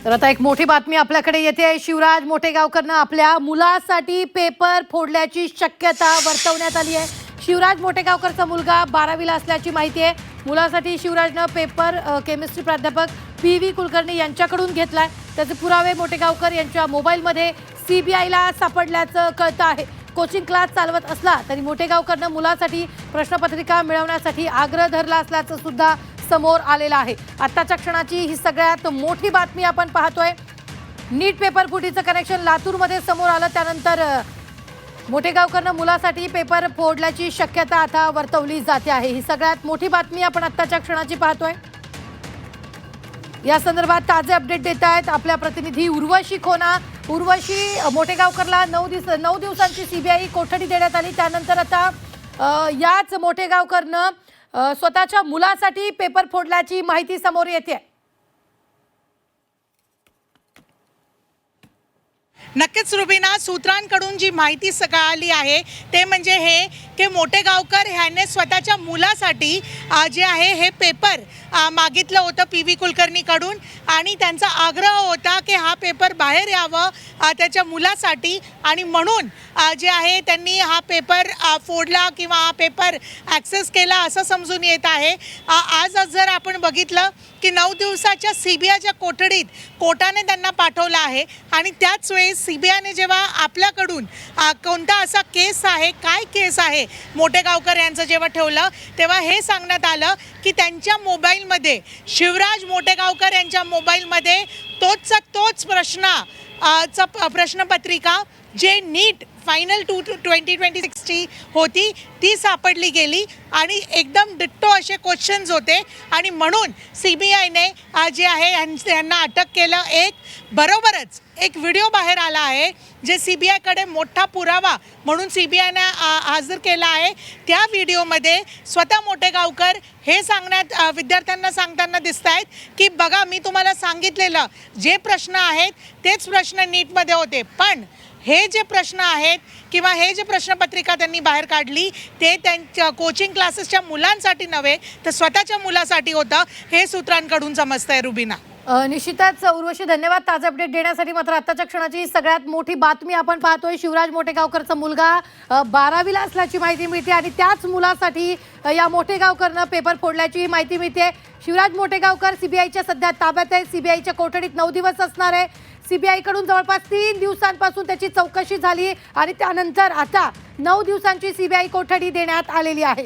तर आता एक मोठी बातमी आपल्याकडे येते। शिवराज मोठेगावकरनं आपल्या मुलासाठी पेपर फोडल्याची शक्यता वर्तवण्यात आली आहे। शिवराज मोठेगावकरचा मुलगा 12वीला असल्याची माहिती आहे। मुलासाठी शिवराजनं पेपर केमिस्ट्री प्राध्यापक पी.व्ही. कुलकर्णी यांच्याकडून घेतलाय। त्याचे पुरावे मोठेगावकर यांच्या मोबाईलमध्ये सीबीआयला सापडल्याचं कळतं आहे। कोचिंग क्लास चालवत असला तरी मोठेगावकरनं मुलासाठी प्रश्नपत्रिका मिळवण्यासाठी आग्रह धरला असल्याचं सुद्धा समोर आलेलं आहे। आत्ताच्या क्षणाची ही सगळ्यात मोठी बातमी आपण पाहतोय। नीट पेपर फुटीचं कनेक्शन लातूरमध्ये समोर आलं, त्यानंतर मोठेगावकरनं मुलासाठी पेपर फोडल्याची शक्यता आता वर्तवली जाते आहे। ही सगळ्यात मोठी बातमी आपण आत्ताच्या क्षणाची पाहतोय। या संदर्भात ताजे अपडेट देत आहेत आपल्या प्रतिनिधी उर्वशी खोना। उर्वशी, मोठेगावकरला 9 दिवसांची सीबीआय कोठडी देण्यात आली, त्यानंतर आता याच मोठेगावकरनं स्वतःच्या मुलासाठी पेपर फोडल्याची माहिती समोर येते। नक्कीच रुबीना, सूत्रांकडून जी माहिती कळाली आहे ते म्हणजे हे की मोठेगावकर ह्याने स्वतःच्या मुलासाठी जे आहे हे पेपर मागितलं होतं पी.व्ही. कुलकर्णीकडून आणि त्यांचा आग्रह होता की हा पेपर बाहेर यावं त्याच्या मुलासाठी, आणि म्हणून जे आहे त्यांनी हा पेपर फोडला किंवा हा पेपर ॲक्सेस केला असं समजून येत आहे। आज जर आपण बघितलं की 9 दिवसाच्या सीबीआयच्या कोठडीत कोर्टाने त्यांना पाठवलं आहे, आणि त्याच वेळेस सीबीआयने जेव्हा आपल्याकडून कोणता असा केस आहे, काय केस आहे मोठेगावकर यांचं जेव्हा ठेवलं तेव्हा हे सांगण्यात आलं की त्यांच्या मोबाईलमध्ये, शिवराज मोठेगावकर यांच्या मोबाईलमध्ये तोच प्रश्नपत्रिका जे नीट फायनल 2026ची होती ती सापडली गेली, आणि एकदम डिट्टो असे क्वेश्चन्स होते, आणि म्हणून सीबीआयने जे आहे यांना अटक केलं। बरोबरच एक व्हिडिओ बाहेर आला आहे जे सीबीआयकडे मोठा पुरावा म्हणून सीबीआयने हजर केला आहे। त्या व्हिडिओमध्ये स्वतः मोठेगावकर हे विद्यार्थ्यांना सांगताना दिसत आहेत की बघा, मी तुम्हाला सांगितलेलं जे प्रश्न आहेत तेच प्रश्न नीटमध्ये होते, पण हे जे प्रश्न आहेत किंवा हे जे प्रश्नपत्रिका त्यांनी बाहेर काढली ते त्यांच्या कोचिंग क्लासेसच्या मुलांसाठी नव्हे तर स्वतःच्या मुलासाठी होतं, हे सूत्रांकडून समजतंय रुबीना। निश्चितच उर्वशी, धन्यवाद ताजे अपडेट देण्यासाठी। मात्र आत्ताच्या क्षणाची सगळ्यात मोठी बातमी आपण पाहतोय। शिवराज मोठेगावकरचा मुलगा 12वीला असल्याची माहिती मिळते, आणि त्याच मुलासाठी या मोठेगावकरनं पेपर फोडल्याची माहिती मिळते। शिवराज मोठेगावकर सीबीआयच्या सध्या ताब्यात आहे। सीबीआयच्या कोठडीत 9 दिवस असणार आहे। सीबीआयकडून जवळपास 3 दिवसांपासून त्याची चौकशी झाली, आणि त्यानंतर आता 9 दिवसांची सीबीआय कोठडी देण्यात आलेली आहे।